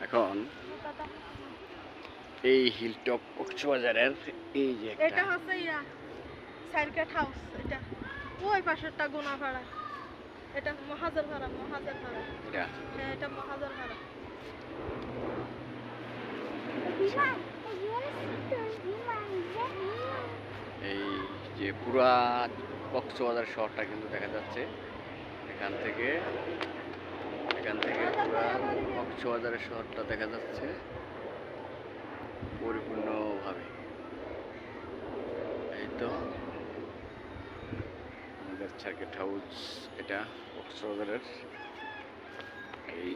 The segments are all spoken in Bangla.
এখন এই হিলটপ কক্সবাজারের এই যে এটা হচ্ছে সার্কিট হাউস, এটা ওই পাশেরটা গোনাপাড়া, এটা মহাজরপাড়া। এটা হ্যাঁ, এটা মহাজরপাড়া। এই যে পুরা কক্সবাজার শহরটা কিন্তু দেখা যাচ্ছে এখান থেকে পুরা কক্সবাজারের শহরটা দেখা যাচ্ছে পরিপূর্ণভাবে। এই তো আমাদের সার্কিট হাউস, এটা কক্সবাজারের এই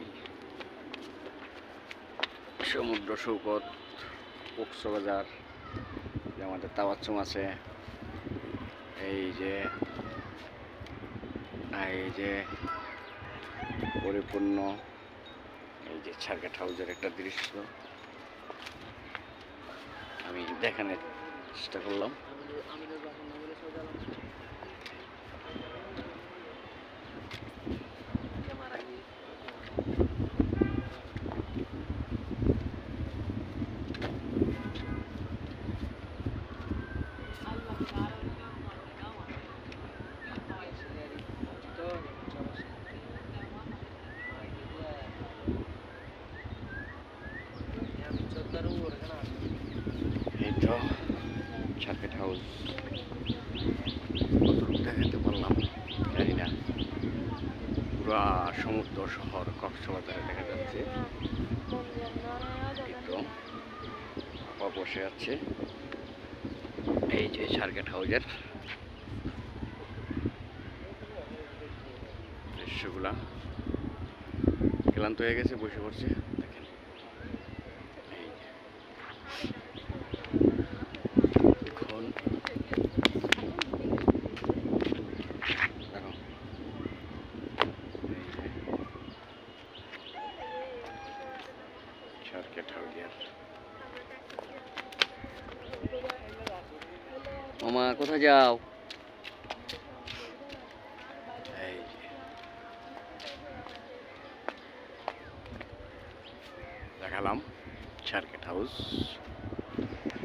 সমুদ্র সৈকত কক্সবাজার, যে আমাদের তাওয়াচ্চুম আছে, এই যে পরিপূর্ণ এই যে সার্কিট হাউসের একটা দৃশ্য আমি দেখানোর চেষ্টা করলাম। এই তো সার্কিট হাউস কতটুকু দেখাতে পারলাম জানি না। পুরা সমুদ্র শহর কক্সবাজারে দেখা যাচ্ছে। এই তো আপা বসে আছে এই যে সার্কিট হাউসের দৃশ্যগুলা। ক্লান্ত হয়ে গেছে, বসে পড়ছে, দেখেন। এই যে এখন দেখো, এই যে সার্কিট হাউসের। মামা কোথায় যাও? এই যে দেখালাম সার্কিট হাউস।